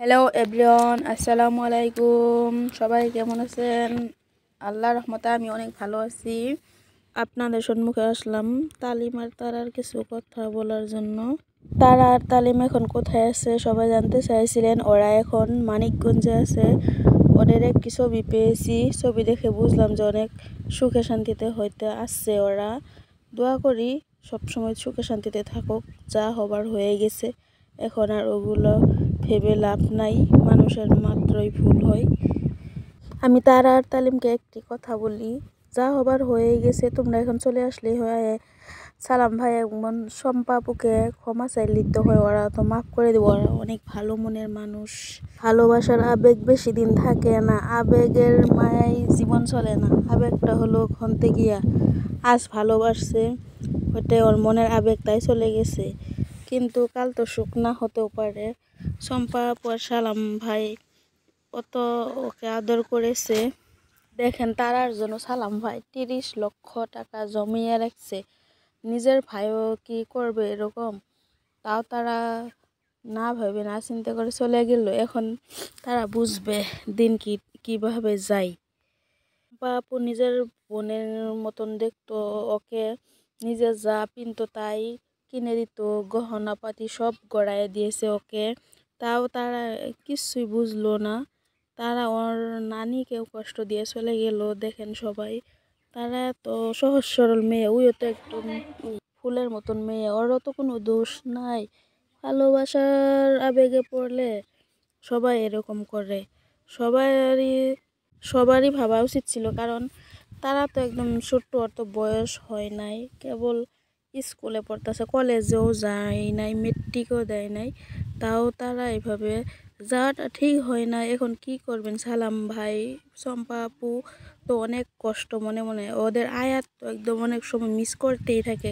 Hello everyone, আসসালামু আলাইকুম। সবাই কেমন আছেন? আল্লাহর রহমতে আমি অনেক ভালো আছি। আপনাদের সম্মুখে আসলাম তালিম আর তারার কিছু কথা বলার জন্য। তারা আর তালিম এখন কোথায় আছে সবাই জানতে চাইছিলেন। ওরা এখন মানিকগঞ্জে আছে। ওদের একটি ছবি পেয়েছি, ছবি দেখে বুঝলাম যে অনেক সুখে শান্তিতে হইতে আসছে ওরা। দোয়া করি সবসময় সুখে শান্তিতে থাকুক, যা হবার হয়ে গেছে। এখন আর ওগুলো ভেবে লাভ নাই, মানুষের মাত্রই ভুল হয়। আমি তারা আর তালিমকে একটি কথা বলি, যা হবার হয়ে গেছে, তোমরা এখন চলে আসলেই হয়। সালাম ভাই এবং শম্পা আপুকে ক্ষমা চাইলে তো হয়, ওরা তো মাফ করে দেবো। ওরা অনেক ভালো মনের মানুষ। ভালোবাসার আবেগ বেশি দিন থাকে না, আবেগের মায়াই জীবন চলে না। আবেগটা হলো ক্ষণতে গিয়া, আজ ভালোবাসছে ওইটাই ওর মনের আবেগ, তাই চলে গেছে। কিন্তু কাল তো সুখ না হতেও পারে। শম্পা আপু আর সালাম ভাই কত ওকে আদর করেছে। দেখেন তারার জন্য সালাম ভাই 30 লক্ষ টাকা জমিয়ে রাখছে। নিজের ভাইও কি করবে এরকম? তাও তারা না ভেবে না চিন্তা করে চলে গেল। এখন তারা বুঝবে দিন কিভাবে যায়। শম্পা আপু নিজের বোনের মতন দেখতো ওকে, নিজে যা পিনতো তাই কিনে দিত, গহনাপাতি সব গড়ায় দিয়েছে ওকে। তাও তারা কিছুই বুঝলো না। তারা ওর নানিকেও কষ্ট দিয়ে চলে গেল। দেখেন সবাই, তারা তো সহজ সরল মেয়ে, ওইও তো একদম ফুলের মতন মেয়ে, ওরও তো কোনো দোষ নাই। ভালোবাসার আবেগে পড়লে সবাই এরকম করে। সবারই সবারই ভাবা উচিত ছিল, কারণ তারা তো একদম ছোট্ট, ওর তো বয়স হয় নাই, কেবল স্কুলে পড়তেছে, কলেজেও যায় নাই, মেট্রিকও দেয় নাই। তাও তারা এইভাবে যাওয়াটা ঠিক হয় না। এখন কি করবেন? সালাম ভাই, চম্পা আপু তো অনেক কষ্ট মনে মনে। ওদের আয়াত তো একদম অনেক সময় মিস করতেই থাকে।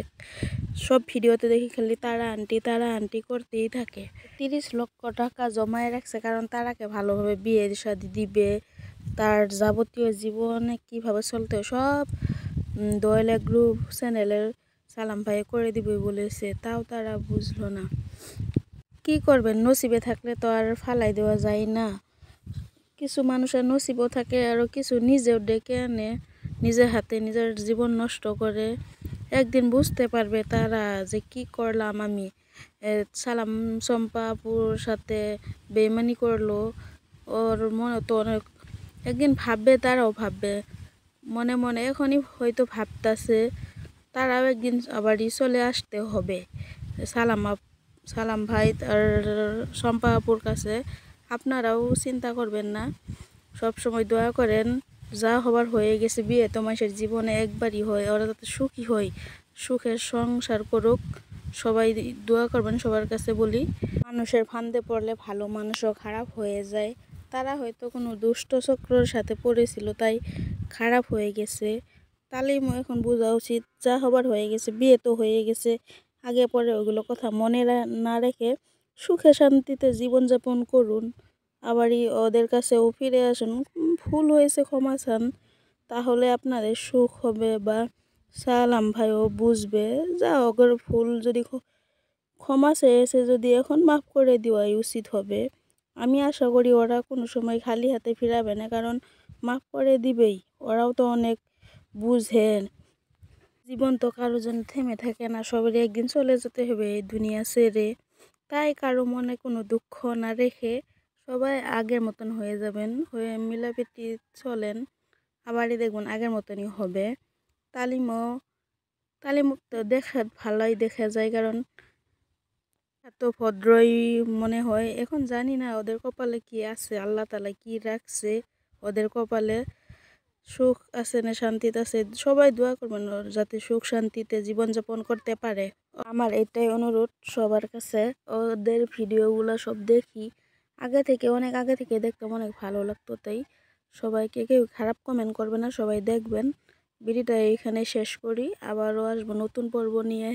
সব ভিডিওতে দেখি খালি তারা আন্টি করতেই থাকে। 30 লক্ষ টাকা জমায় রাখছে, কারণ তারাকে ভালোভাবে বিয়ে শাদি দিবে। তার যাবতীয় জীবনে কিভাবে চলতে হয় সব দোয়েল গ্রুপ চ্যানেলের সালাম ভাই করে দিবে বলেছে। তাও তারা বুঝলো না। কি করবেন? নসিবে থাকলে তো আর ফালাই দেওয়া যায় না। কিছু মানুষের নসিবও থাকে, আরও কিছু নিজেও ডেকে আনে, নিজের হাতে নিজের জীবন নষ্ট করে। একদিন বুঝতে পারবে তারা যে কি করলাম আমি। সালাম চম্পা আপুর সাথে বেইমানি করলো, ওর মনে তো অনেক, একদিন ভাববে, তারাও ভাববে মনে মনে। এখনই হয়তো ভাবতাছে, তারাও একদিন আবারই চলে আসতে হবে। সালাম ভাই আর শম্পা আপুর কাছে আপনারাও চিন্তা করবেন না, সব সময় দোয়া করেন। যা হবার হয়ে গেছে, বিয়ে তো মানুষের জীবনে একবারই হয়, ওরা যাতে সুখী হয়, সুখের সংসার করুক। সবাই দোয়া করবেন, সবার কাছে বলি। মানুষের ফান্দে পড়লে ভালো মানুষও খারাপ হয়ে যায়। তারা হয়তো কোনো দুষ্ট চক্রের সাথে পড়েছিল, তাই খারাপ হয়ে গেছে। তালিমও এখন বোঝা উচিত, যা হবার হয়ে গেছে, বিয়ে তো হয়ে গেছে। আগে পরে ওগুলো কথা মনে না রেখে সুখে শান্তিতে জীবনযাপন করুন। আবারই ওদের কাছেও ফিরে আসুন, ভুল হয়েছে ক্ষমা চান, তাহলে আপনাদের সুখ হবে। বা সালাম ভাইও বুঝবে, যা ওগর ভুল যদি ক্ষমা চেয়েছে, যদি এখন মাফ করে দেওয়াই উচিত হবে। আমি আশা করি ওরা কোনো সময় খালি হাতে ফিরাবে না, কারণ মাফ করে দিবেই। ওরাও তো অনেক বুঝেন, জীবন তো কারো জন্য থেমে থাকে না, সবারই একদিন চলে যেতে হবে এই দুনিয়া ছেড়ে। তাই কারো মনে কোনো দুঃখ না রেখে সবাই আগের মতন হয়ে যাবেন, হয়ে মিলাপিটি চলেন, আবারই দেখবেন আগের মতনই হবে। তালিমও তো ভালোই দেখা যায়, কারণ এত ভদ্রই মনে হয়। এখন জানি না ওদের কপালে কি আছে, আল্লাহ তাআলা কি রাখছে ওদের কপালে, সুখ আছে না শান্তিতে আছে। সবাই দোয়া করবেন ওর যাতে সুখ শান্তিতে জীবনযাপন করতে পারে। আমার এটাই অনুরোধ সবার কাছে। ওদের ভিডিওগুলো সব দেখি অনেক আগে থেকে দেখতে অনেক ভালো লাগতো, তাই সবাইকে কেউ খারাপ কমেন্ট করবে না, সবাই দেখবেন। ভিডিওটা এখানে শেষ করি, আবারও আসবো নতুন পর্ব নিয়ে।